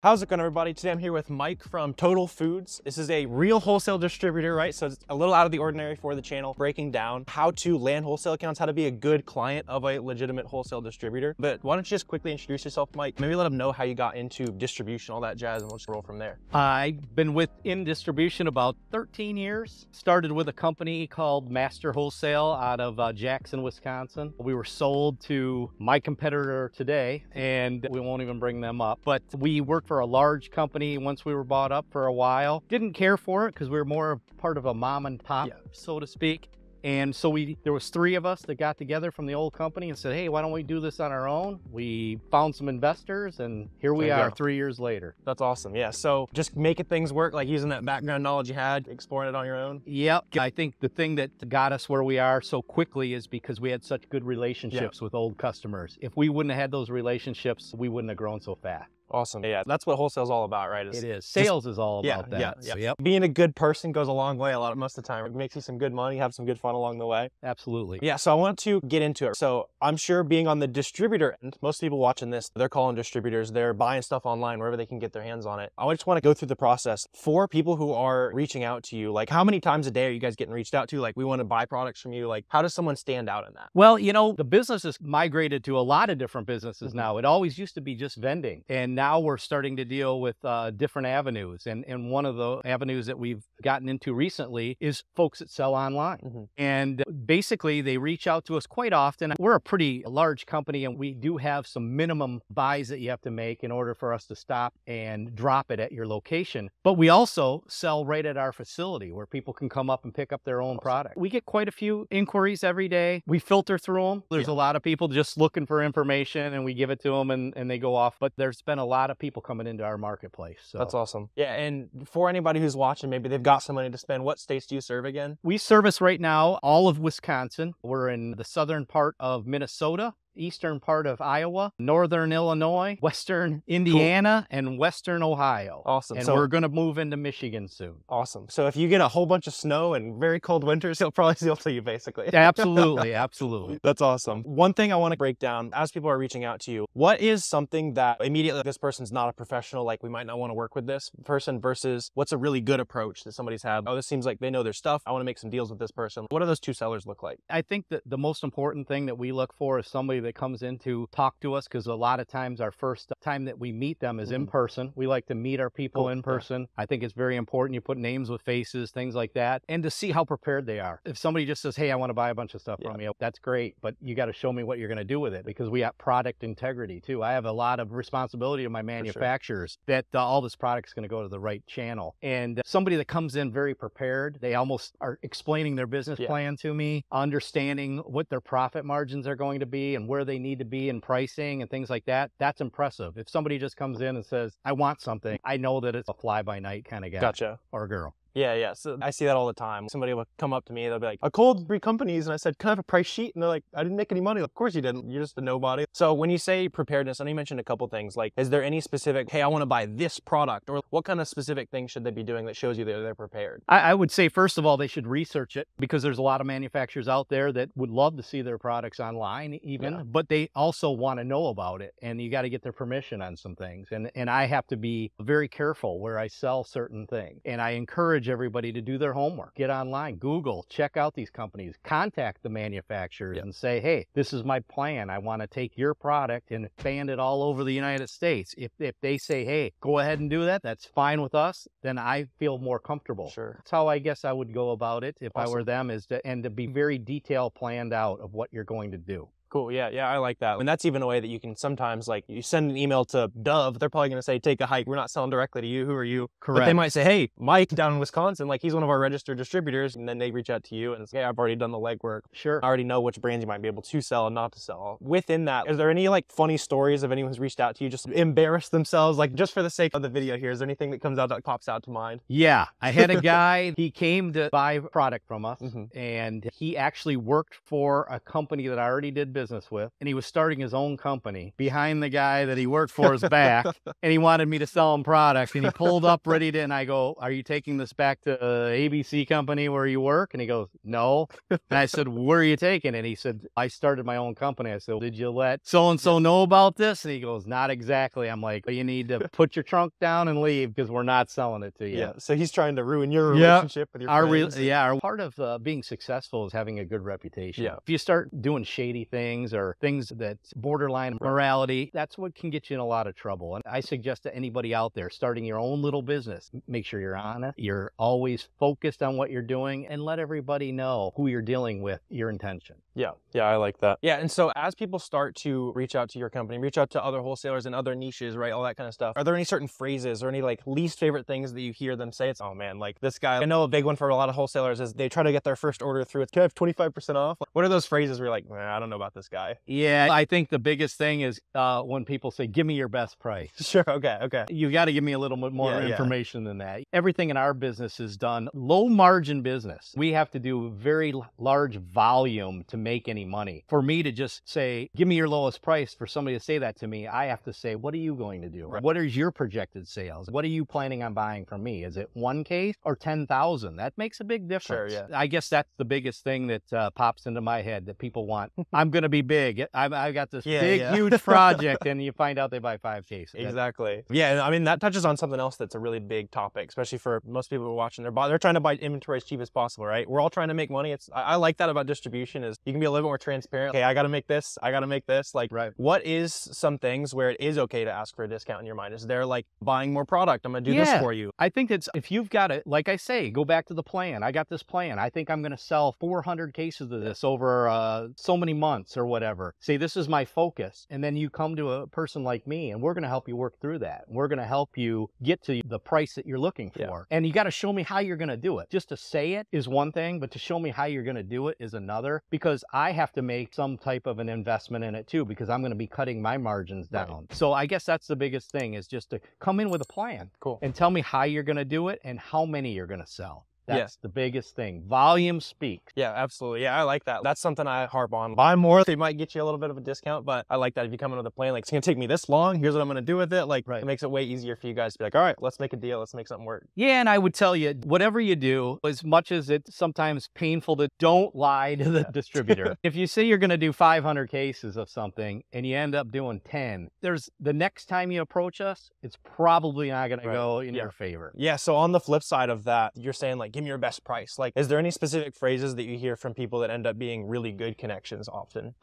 How's it going, everybody? Today I'm here with Mike from Total Foods. This is a real wholesale distributor, right? So it's a little out of the ordinary for the channel, breaking down how to land wholesale accounts, how to be a good client of a legitimate wholesale distributor. But why don't you just quickly introduce yourself, Mike? Maybe let them know how you got into distribution, all that jazz, and we'll just roll from there. I've been in distribution about 13 years. Started with a company called Master Wholesale out of Jackson, Wisconsin. We were sold to my competitor today, and we won't even bring them up. But we worked for a large company once we were bought up for a while. Didn't care for it because we were more part of a mom and pop, so to speak. And so there was 3 of us that got together from the old company and said, hey, why don't we do this on our own? We found some investors, and here we are 3 years later. That's awesome. Yeah. So just making things work, like using that background knowledge you had, exploring it on your own. Yep. I think the thing that got us where we are so quickly is because we had such good relationships with old customers. If we wouldn't have had those relationships, we wouldn't have grown so fast. Awesome. Yeah, that's what wholesale's all about, right? It is. Sales is all about that. Yeah. So, Being a good person goes a long way most of the time. It makes you some good money, have some good fun along the way. Absolutely. Yeah, so I want to get into it. So I'm sure being on the distributor end, most people watching this, they're calling distributors, they're buying stuff online wherever they can get their hands on it. I just want to go through the process for people who are reaching out to you. Like, how many times a day are you guys getting reached out to? Like, we want to buy products from you. Like, how does someone stand out in that? Well, you know, the business has migrated to a lot of different businesses now. It always used to be just vending, and now we're starting to deal with different avenues. And one of the avenues that we've gotten into recently is folks that sell online. And basically they reach out to us quite often. We're a pretty large company, and we do have some minimum buys that you have to make in order for us to stop and drop it at your location. But we also sell right at our facility where people can come up and pick up their own product. We get quite a few inquiries every day. We filter through them. There's a lot of people just looking for information, and we give it to them and they go off. But there's been a lot of people coming into our marketplace. So that's awesome. Yeah, and for anybody who's watching, maybe they've got some money to spend, what states do you serve again? We service right now all of Wisconsin. We're in the southern part of Minnesota, eastern part of Iowa, northern Illinois, western Indiana, and western Ohio. Awesome. And we're going to move into Michigan soon. Awesome. So if you get a whole bunch of snow and very cold winters, he'll probably sell to you, basically. Absolutely. Absolutely. That's awesome. One thing I want to break down as people are reaching out to you, what is something that immediately this person's not a professional, like we might not want to work with this person, versus what's a really good approach that somebody's had? Oh, this seems like they know their stuff. I want to make some deals with this person. What do those two sellers look like? I think that the most important thing that we look for is somebody that comes in to talk to us, because a lot of times our first time that we meet them is in person. We like to meet our people in person. I think it's very important. You put names with faces, things like that, and to see how prepared they are. If somebody just says, hey, I want to buy a bunch of stuff from you, that's great, but you got to show me what you're going to do with it, because we got product integrity too. I have a lot of responsibility to my manufacturers that all this product's going to go to the right channel. And somebody that comes in very prepared, they almost are explaining their business plan to me, understanding what their profit margins are going to be and where they need to be in pricing and things like that. That's impressive. If somebody just comes in and says, I want something, I know that it's a fly-by-night kind of guy or girl. Yeah. So I see that all the time. Somebody will come up to me, they'll be like, I called 3 companies and I said, can I have a price sheet? And they're like, I didn't make any money. Of course you didn't. You're just a nobody. So when you say preparedness, I know you mentioned a couple things. Like, is there any specific, hey, I want to buy this product? Or what kind of specific things should they be doing that shows you that they're prepared? I would say, first of all, they should research it, because there's a lot of manufacturers out there that would love to see their products online even, but they also want to know about it. And you got to get their permission on some things. And I have to be very careful where I sell certain things. And I encourage everybody to do their homework. Get online, Google, check out these companies, contact the manufacturers and say, hey, this is my plan. I want to take your product and expand it all over the United States. If they say, hey, go ahead and do that, that's fine with us, then I feel more comfortable. That's how I guess I would go about it if I were them, to be very detailed planned out of what you're going to do. Cool. Yeah, I like that. And that's even a way that you can sometimes, like, you send an email to Dove, they're probably going to say, take a hike. We're not selling directly to you. Who are you? Correct. But they might say, hey, Mike down in Wisconsin, like, he's one of our registered distributors. And then they reach out to you and say, hey, I've already done the legwork. Sure. I already know which brands you might be able to sell and not to sell. Within that, is there any, like, funny stories of anyone who's reached out to you, just embarrassed themselves, like, just for the sake of the video here? Is there anything that comes out that pops out to mind? Yeah. I had a guy, he came to buy product from us, and he actually worked for a company that I already did business with, and he was starting his own company behind the guy that he worked for's back, and he wanted me to sell him product, and he pulled up ready to, and I go, are you taking this back to ABC company where you work? And he goes, no. And I said, where are you taking it? And he said, I started my own company. I said, well, did you let so-and-so know about this? And he goes, not exactly. I'm like, well, you need to put your trunk down and leave because we're not selling it to you. Yeah. So he's trying to ruin your relationship with your friends. Our part of being successful is having a good reputation. Yeah. If you start doing shady things or things that's borderline morality, that's what can get you in a lot of trouble. And I suggest to anybody out there starting your own little business, make sure you're honest, you're always focused on what you're doing, and let everybody know who you're dealing with, your intention. Yeah. Yeah, I like that. Yeah. And so as people start to reach out to your company, reach out to other wholesalers in other niches, right? All that kind of stuff. Are there any certain phrases or any like least favorite things that you hear them say? It's, oh man, like this guy, I know a big one for a lot of wholesalers is they try to get their first order through. It's, can I have 25% off? What are those phrases where you're like, I don't know about this guy? Yeah, I think the biggest thing is when people say, give me your best price. Sure. Okay. Okay. You got to give me a little bit more information than that. Everything in our business is done low margin business. We have to do very large volume to make any money. For me to just say, give me your lowest price, for somebody to say that to me, I have to say, what are you going to do? Right. What is your projected sales? What are you planning on buying from me? Is it one case or 10,000? That makes a big difference. Sure, yeah. I guess that's the biggest thing that pops into my head that people want. I'm going to be big. I've got this huge project, and you find out they buy 5 cases. Exactly. Yeah, I mean, that touches on something else that's a really big topic, especially for most people who are watching. They're trying to buy inventory as cheap as possible, right? We're all trying to make money. I like that about distribution is you can be a little bit more transparent. Okay, I got to make this. I got to make this. Like, right. What is some things where it is okay to ask for a discount in your mind? Is there like buying more product? I'm going to do this for you. I think it's, if you've got it, like I say, go back to the plan. I got this plan. I think I'm going to sell 400 cases of this over so many months or whatever. Say, this is my focus. And then you come to a person like me, and we're going to help you work through that. We're going to help you get to the price that you're looking for. Yeah. And you got to show me how you're going to do it. Just to say it is one thing, but to show me how you're going to do it is another, because I have to make some type of an investment in it too, because I'm going to be cutting my margins down. Right. So I guess that's the biggest thing, is just to come in with a plan. Cool. And tell me how you're going to do it and how many you're going to sell. That's the biggest thing. Volume speaks. Yeah, absolutely. Yeah, I like that. That's something I harp on. Buy more. They might get you a little bit of a discount, but I like that if you come in with a plan, like, it's going to take me this long. Here's what I'm going to do with it. Like, It makes it way easier for you guys to be like, all right, let's make a deal. Let's make something work. Yeah, and I would tell you, whatever you do, as much as it's sometimes painful to, don't lie to the distributor. If you say you're going to do 500 cases of something and you end up doing 10, there's the next time you approach us, it's probably not going to go in your favor. Yeah, so on the flip side of that, you're saying like, give me your best price. Like, is there any specific phrases that you hear from people that end up being really good connections often?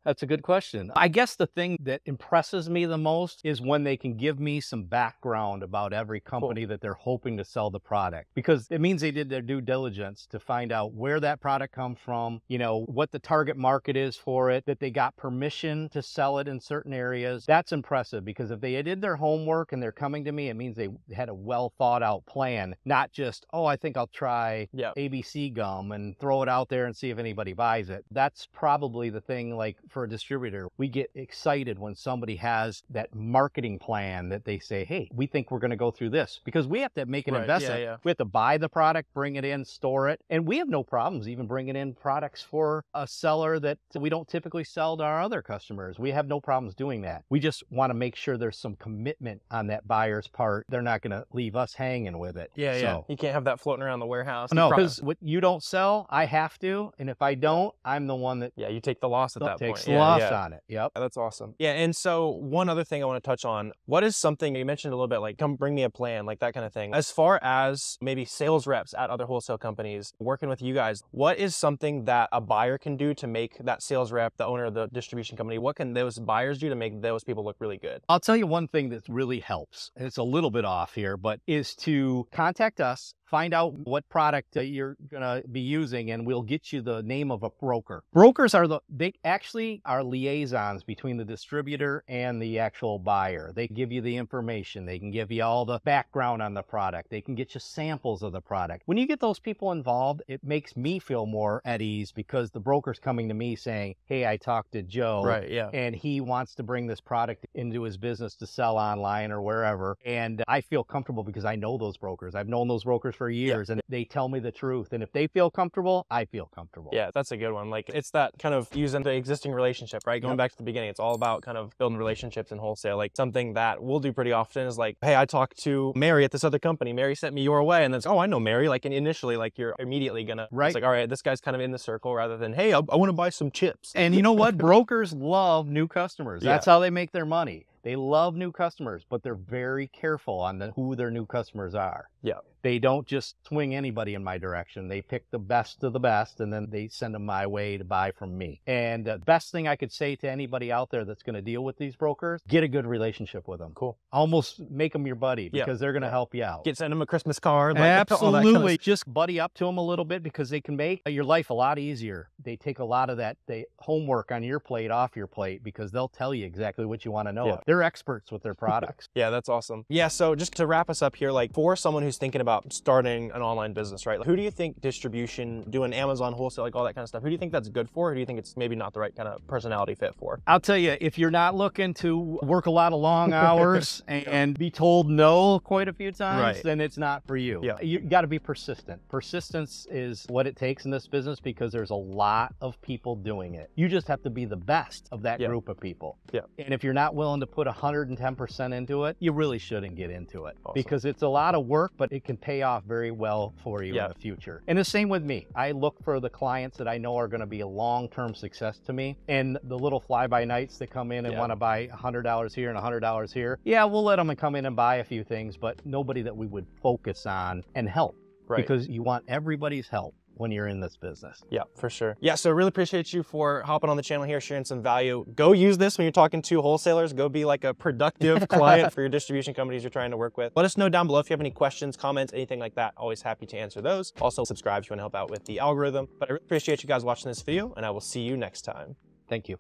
That's a good question. I guess the thing that impresses me the most is when they can give me some background about every company that they're hoping to sell the product, because it means they did their due diligence to find out where that product comes from, you know, what the target market is for it, that they got permission to sell it in certain areas. That's impressive, because if they did their homework and they're coming to me, it means they had a well thought out plan, not just, oh, I think I'll try ABC gum and throw it out there and see if anybody buys it. That's probably the thing, like, for a distributor, we get excited when somebody has that marketing plan that they say, hey, we think we're going to go through this, because we have to make an investment. We have to buy the product, bring it in, store it. And we have no problems even bringing in products for a seller that we don't typically sell to our other customers. We have no problems doing that. We just want to make sure there's some commitment on that buyer's part. They're not going to leave us hanging with it. You can't have that floating around the warehouse. No, because what you don't sell, I have to. And if I don't, I'm the one that you take the loss at that point. The loss on it. Yep. That's awesome. Yeah. And so one other thing I want to touch on, what is something you mentioned a little bit, like, come bring me a plan, like that kind of thing. As far as maybe sales reps at other wholesale companies working with you guys, what is something that a buyer can do to make that sales rep, the owner of the distribution company, what can those buyers do to make those people look really good? I'll tell you one thing that really helps, and it's a little bit off here, but is to contact us. Find out what product you're going to be using, and we'll get you the name of a broker. Brokers they actually are liaisons between the distributor and the actual buyer. They give you the information. They can give you all the background on the product. They can get you samples of the product. When you get those people involved, it makes me feel more at ease, because the broker's coming to me saying, hey, I talked to Joe, and he wants to bring this product into his business to sell online or wherever. And I feel comfortable because I know those brokers. I've known those brokers for years, and they tell me the truth. And if they feel comfortable, I feel comfortable. Yeah, that's a good one. Like, it's that kind of using the existing relationship, right? Going back to the beginning, it's all about kind of building relationships in wholesale. Like, something that we'll do pretty often is like, hey, I talked to Mary at this other company. Mary sent me your way. And then it's, oh, I know Mary. Like, and initially, like, you're immediately gonna, it's like, all right, this guy's kind of in the circle, rather than, hey, I want to buy some chips. And you know what? Brokers love new customers. That's how they make their money. They love new customers, but they're very careful on who their new customers are. Yeah. They don't just swing anybody in my direction. They pick the best of the best, and then they send them my way to buy from me. And the best thing I could say to anybody out there that's going to deal with these brokers, get a good relationship with them. Cool. Almost make them your buddy, because they're going to help you out. Send them a Christmas card. Like, absolutely. All that kind of... Just buddy up to them a little bit, because they can make your life a lot easier. They take a lot of that homework on your plate off your plate, because they'll tell you exactly what you want to know. They're experts with their products. Yeah, that's awesome. Yeah, so just to wrap us up here, like, for someone who's thinking about starting an online business, right? Like, who do you think distribution, doing Amazon wholesale, like all that kind of stuff, who do you think that's good for? Or do you think it's maybe not the right kind of personality fit for? I'll tell you, if you're not looking to work a lot of long hours and be told no quite a few times, then it's not for you. You got to be persistent. Persistence is what it takes in this business, because there's a lot of people doing it. You just have to be the best of that group of people. And if you're not willing to put 110% into it, you really shouldn't get into it, because it's a lot of work, but it can pay off very well for you in the future. And the same with me. I look for the clients that I know are going to be a long-term success to me, and the little fly-by-nights that come in and want to buy $100 here and $100 here. Yeah, we'll let them come in and buy a few things, but nobody that we would focus on and help, because you want everybody's help when you're in this business. Yeah, for sure. Yeah, so really appreciate you for hopping on the channel here, sharing some value. Go use this when you're talking to wholesalers. Go be like a productive client for your distribution companies you're trying to work with. Let us know down below if you have any questions, comments, anything like that. Always happy to answer those. Also, subscribe if you want to help out with the algorithm. But I really appreciate you guys watching this video, and I will see you next time. Thank you.